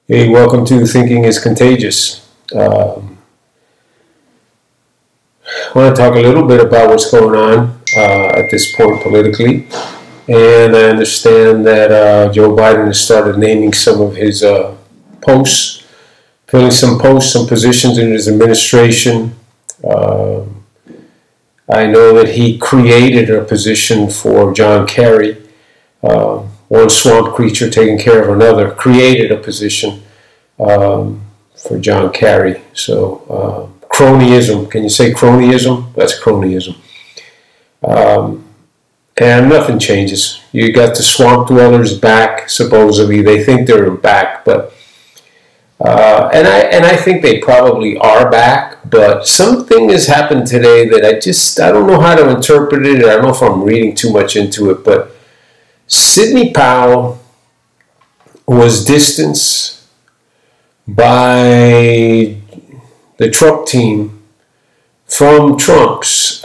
Hey, welcome to Thinking is Contagious. I want to talk a little bit about what's going on at this point politically. And I understand that Joe Biden has started naming some of his posts, filling some posts, some positions in his administration. I know that he created a position for John Kerry. One swamp creature taking care of another, created a position for John Kerry. So cronyism, can you say cronyism? That's cronyism. And nothing changes. You got the swamp dwellers back, supposedly. They think they're back, but and I think they probably are back, but something has happened today that I don't know how to interpret it. I don't know if I'm reading too much into it, but Sidney Powell was distanced by the Trump team from Trump's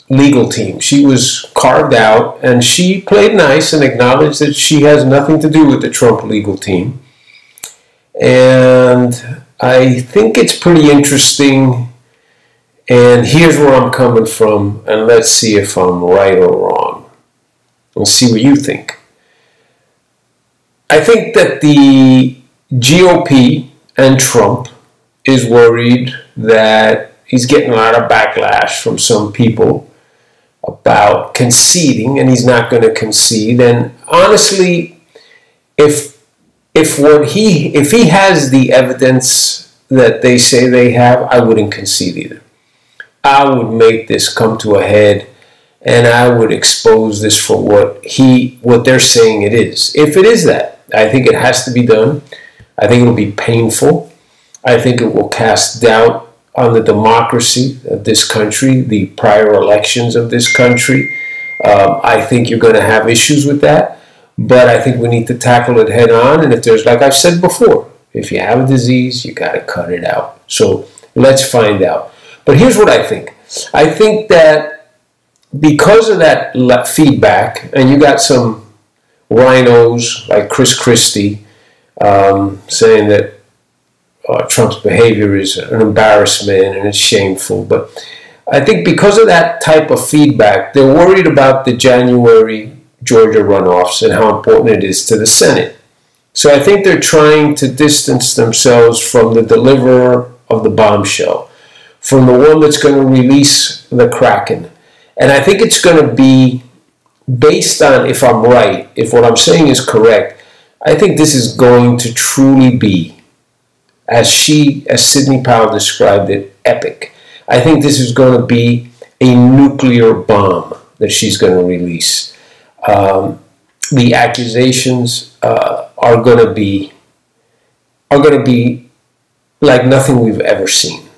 legal team. She was carved out, and she played nice and acknowledged that she has nothing to do with the Trump legal team. And I think it's pretty interesting, and here's where I'm coming from, and let's see if I'm right or wrong. We'll see what you think. I think that the GOP and Trump is worried that he's getting a lot of backlash from some people about conceding, and he's not going to concede. And honestly, if he has the evidence that they say they have, I wouldn't concede either. I would make this come to a head, and I would expose this for what they're saying it is. If it is that, I think it has to be done. I think it'll be painful. I think it will cast doubt on the democracy of this country, the prior elections of this country. I think you're going to have issues with that, but I think we need to tackle it head on. And if there's, like I've said before, if you have a disease, you got to cut it out. So let's find out. But here's what I think. I think that because of that feedback, and you got some rhinos like Chris Christie saying that Trump's behavior is an embarrassment and it's shameful. But I think because of that type of feedback, they're worried about the January Georgia runoffs and how important it is to the Senate. So I think they're trying to distance themselves from the deliverer of the bombshell, from the one that's going to release the Kraken. And I think it's going to be based on, if I'm right, if what I'm saying is correct, I think this is going to truly be, as Sidney Powell described it, epic. I think this is going to be a nuclear bomb that she's going to release. The accusations are going to be like nothing we've ever seen.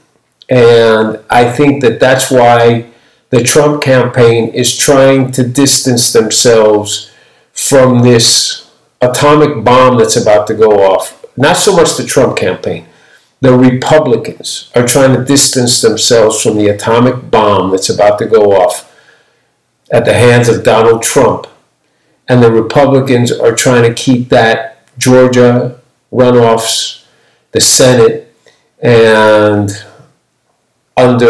And I think that that's why the Trump campaign is trying to distance themselves from this atomic bomb that's about to go off. Not so much the Trump campaign. The Republicans are trying to distance themselves from the atomic bomb that's about to go off at the hands of Donald Trump. And the Republicans are trying to keep that Georgia runoffs, the Senate, and on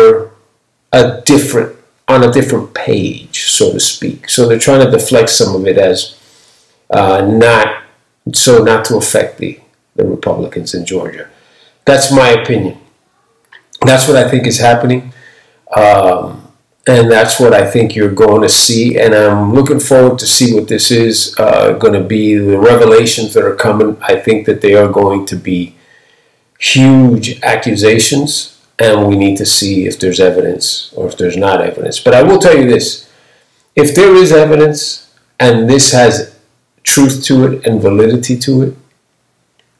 a different page, so to speak. So they're trying to deflect some of it as not to affect the Republicans in Georgia. That's my opinion. That's what I think is happening. And that's what I think you're going to see. And I'm looking forward to see what this is going to be. The revelations that are coming, I think that they are going to be huge accusations. And we need to see if there's evidence or if there's not evidence. But I will tell you this. If there is evidence and this has truth to it and validity to it,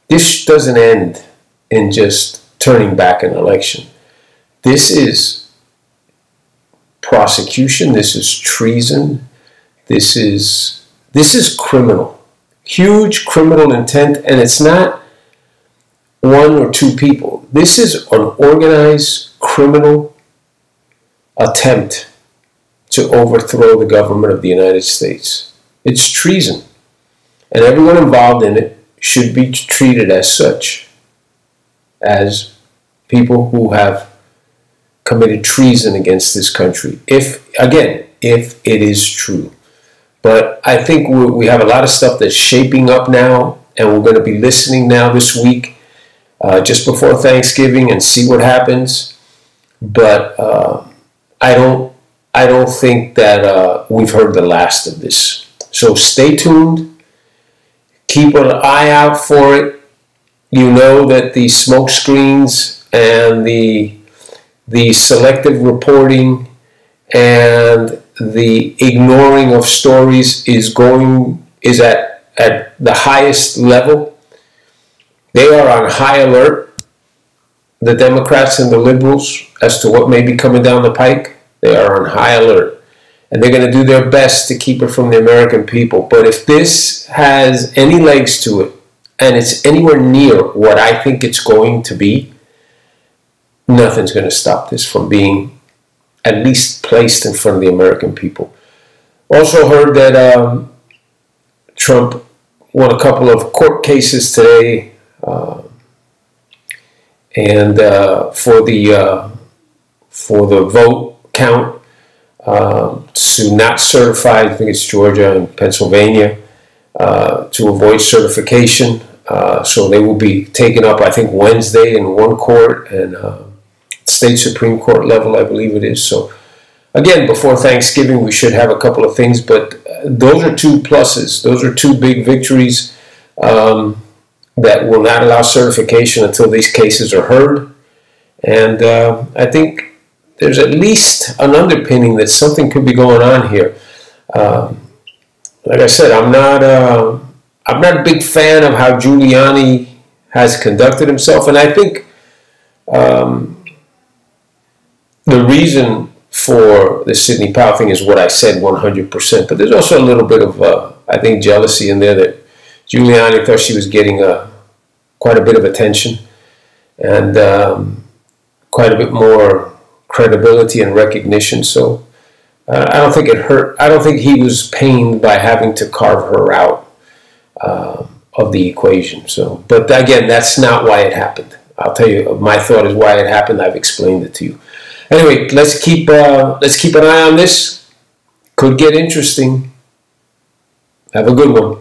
this doesn't end in just turning back an election. This is prosecution. This is treason. This is criminal. Huge criminal intent. And it's not one or two people. This is an organized criminal attempt to overthrow the government of the United States. It's treason. And everyone involved in it should be treated as such, as people who have committed treason against this country, if it is true. But I think we have a lot of stuff that's shaping up now, and we're going to be listening now this week, just before Thanksgiving, and see what happens. But I don't think that we've heard the last of this. So stay tuned. Keep an eye out for it. You know that the smoke screens and the selective reporting and the ignoring of stories is at the highest level. They are on high alert, the Democrats and the liberals, as to what may be coming down the pike. They are on high alert, and they're going to do their best to keep it from the American people. But if this has any legs to it, and it's anywhere near what I think it's going to be, nothing's going to stop this from being at least placed in front of the American people. Also heard that Trump won a couple of court cases today, and for the vote count to not certify, I think it's Georgia and Pennsylvania, to avoid certification. So they will be taken up, I think, Wednesday in one court, and state Supreme Court level, I believe it is. So again, before Thanksgiving, we should have a couple of things, but those are two pluses. Those are two big victories that will not allow certification until these cases are heard. And I think there's at least an underpinning that something could be going on here. Like I said, I'm not a big fan of how Giuliani has conducted himself, and I think the reason for the Sidney Powell thing is what I said 100%. But there's also a little bit of, I think, jealousy in there that Giuliani thought she was getting quite a bit of attention and quite a bit more credibility and recognition. So I don't think it hurt. I don't think he was pained by having to carve her out of the equation. So, but again, that's not why it happened. I'll tell you, my thought is why it happened. I've explained it to you. Anyway, let's keep an eye on this. Could get interesting. Have a good one.